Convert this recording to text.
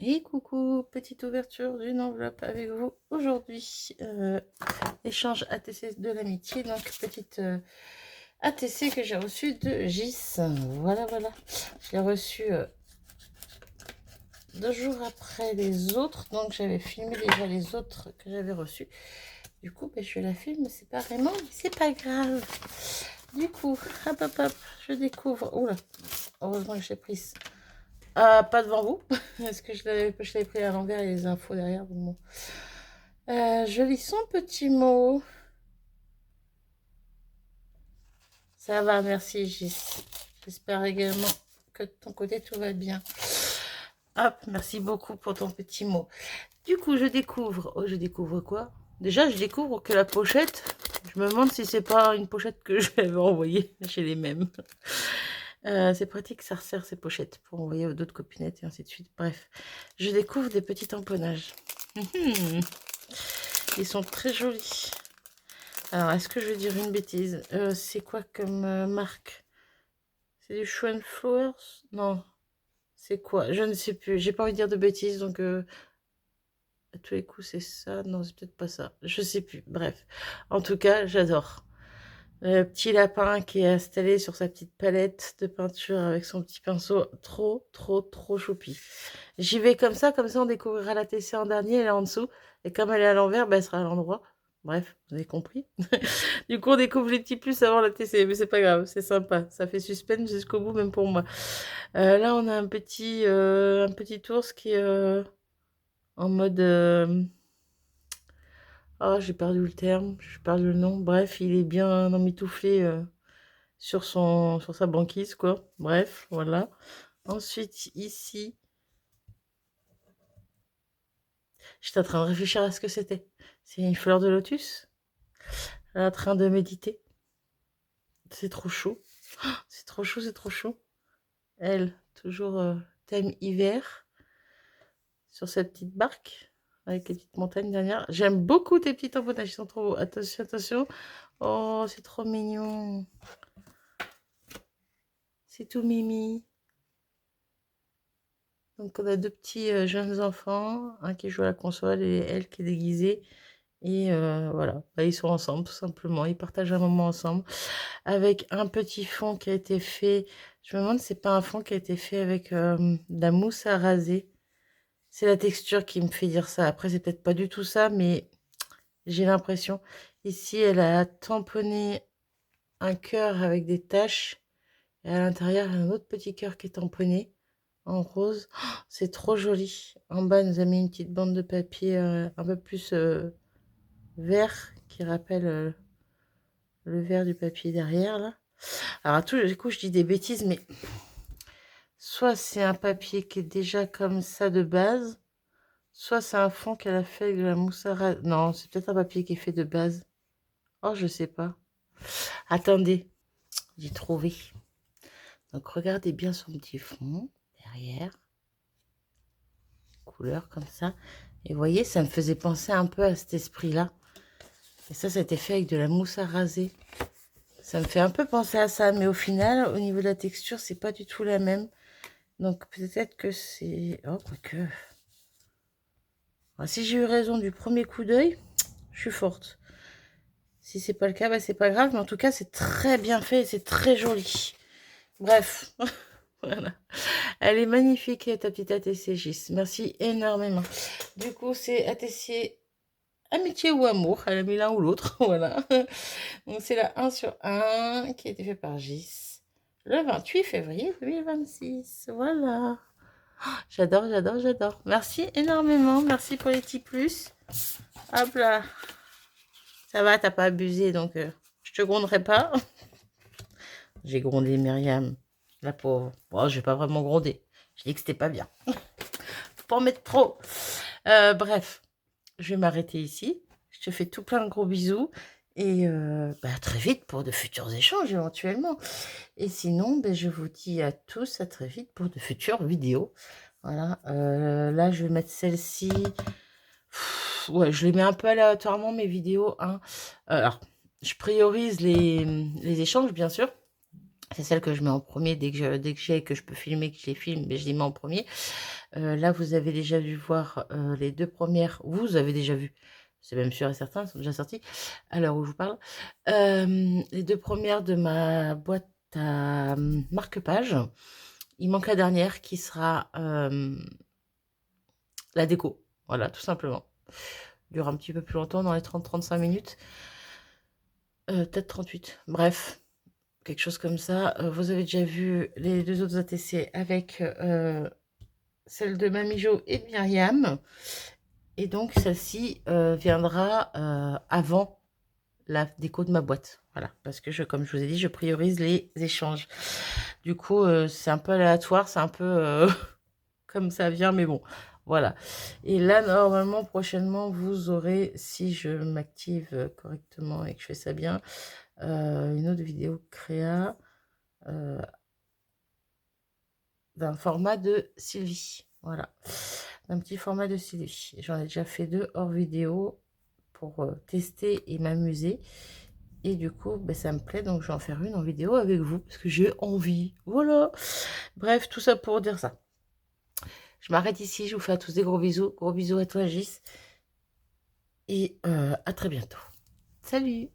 Et coucou, petite ouverture d'une enveloppe avec vous aujourd'hui. Échange ATC de l'amitié, donc petite ATC que j'ai reçue de Gis. Voilà, voilà. Je l'ai reçue 2 jours après les autres, donc j'avais filmé déjà les autres que j'avais reçus. Du coup, ben, je la filme séparément, mais c'est pas grave. Du coup, hop, hop, hop, je découvre. Oula, heureusement que j'ai prise. Pas devant vous, parce que je l'avais pris à l'envers et les infos derrière. Bon. Je lis son petit mot. Ça va, merci Gis. J'espère également que de ton côté tout va bien. Hop, merci beaucoup pour ton petit mot. Du coup, je découvre. Oh, je découvre quoi? Déjà, je découvre que la pochette, je me demande si c'est pas une pochette que je vais envoyer chez les mêmes. C'est pratique, ça resserre ces pochettes pour envoyer d'autres copinettes et ainsi de suite. Bref, je découvre des petits tamponnages. Ils sont très jolis. Alors, est-ce que je vais dire une bêtise? C'est quoi comme marque? C'est du Schwan Flowers? Non. C'est quoi? Je ne sais plus. J'ai pas envie de dire de bêtises, donc à tous les coups, c'est ça. Non, c'est peut-être pas ça. Je sais plus. Bref. En tout cas, j'adore. Le petit lapin qui est installé sur sa petite palette de peinture avec son petit pinceau. Trop, trop, trop choupi. J'y vais comme ça on découvrira la TC en dernier, elle est en dessous. Et comme elle est à l'envers, bah, elle sera à l'endroit. Bref, vous avez compris. Du coup, on découvre les petits plus avant la TC, mais c'est pas grave, c'est sympa. Ça fait suspense jusqu'au bout, même pour moi. Là, on a un petit ours qui est en mode... Oh, j'ai perdu le terme, j'ai perdu le nom. Bref, il est bien emmitouflé sur sa banquise, quoi. Bref, voilà. Ensuite, ici, j'étais en train de réfléchir à ce que c'était. C'est une fleur de lotus. Elle est en train de méditer. C'est trop chaud. C'est trop chaud, c'est trop chaud. Elle, toujours thème hiver. Sur cette petite barque. Avec les petites montagnes derrière. J'aime beaucoup tes petits tamponnages. Ils sont trop beaux. Attention, attention. Oh, c'est trop mignon. C'est tout mimi. Donc, on a 2 petits jeunes enfants. Un qui joue à la console et elle qui est déguisée. Et voilà, bah, ils sont ensemble tout simplement, ils partagent un moment ensemble avec un petit fond qui a été fait. Je me demande si c'est pas un fond qui a été fait avec de la mousse à raser. C'est la texture qui me fait dire ça. Après, c'est peut-être pas du tout ça, mais j'ai l'impression. Ici, elle a tamponné un cœur avec des taches. Et à l'intérieur, il y a un autre petit cœur qui est tamponné en rose. Oh, c'est trop joli. En bas, elle nous a mis une petite bande de papier un peu plus vert qui rappelle le vert du papier derrière là. Alors à tous les coups, je dis des bêtises, mais soit c'est un papier qui est déjà comme ça de base, soit c'est un fond qu'elle a fait avec de la mousse à raser. Non, c'est peut-être un papier qui est fait de base. Oh, je sais pas. Attendez, j'ai trouvé. Donc regardez bien son petit fond derrière, couleur comme ça. Et vous voyez, ça me faisait penser un peu à cet esprit-là. Et ça a été fait avec de la mousse à raser. Ça me fait un peu penser à ça, mais au final, au niveau de la texture, c'est pas du tout la même. Donc peut-être que c'est... Oh, quoique... Ah, si j'ai eu raison du premier coup d'œil, je suis forte. Si c'est pas le cas, bah, c'est pas grave. Mais en tout cas, c'est très bien fait et c'est très joli. Bref, voilà. Elle est magnifique, ta petite ATC Gis. Merci énormément. Du coup, c'est ATC Amitié ou Amour. Elle a mis l'un ou l'autre. Voilà. Donc c'est la 1 sur 1 qui a été fait par Gis le 28 février 2026. Voilà. J'adore, j'adore, j'adore. Merci énormément. Merci pour les petits plus. Hop là. Ça va, t'as pas abusé, donc je te gronderai pas. J'ai grondé Myriam, la pauvre. Bon, je vais pas vraiment gronder. Je dis que c'était pas bien. Faut pas en mettre trop. Bref, je vais m'arrêter ici. Je te fais tout plein de gros bisous. Et bah, à très vite pour de futurs échanges éventuellement. Et sinon, ben, je vous dis à tous à très vite pour de futures vidéos. Voilà, là je vais mettre celle-ci. Ouais, je les mets un peu aléatoirement mes vidéos. Hein. Alors, je priorise les échanges, bien sûr. C'est celle que je mets en premier dès que j'ai que je peux filmer, que je les filme, mais je les mets en premier. Là, vous avez déjà dû voir les 2 premières. Vous avez déjà vu, c'est même sûr et certain, elles sont déjà sorties à l'heure où je vous parle. Les 2 premières de ma boîte à marque-pages. Il manque la dernière qui sera la déco. Voilà, tout simplement. Dure un petit peu plus longtemps, dans les 30-35 minutes. Peut-être 38. Bref, quelque chose comme ça. Vous avez déjà vu les 2 autres ATC avec celle de Mamie Jo et de Myriam. Et donc, celle-ci viendra avant la déco de ma boîte. Voilà, parce que comme je vous ai dit, je priorise les échanges. Du coup, c'est un peu aléatoire, c'est un peu comme ça vient, mais bon, voilà. Et là, normalement, prochainement, vous aurez, si je m'active correctement et que je fais ça bien, une autre vidéo créa d'un format de Sylvie. Voilà, d'un petit format de Sylvie. J'en ai déjà fait 2 hors vidéo pour tester et m'amuser. Et du coup, ben, ça me plaît, donc je vais en faire une en vidéo avec vous, parce que j'ai envie. Voilà. Bref, tout ça pour dire ça. Je m'arrête ici, je vous fais à tous des gros bisous. Gros bisous à toi, Gis. Et à très bientôt. Salut!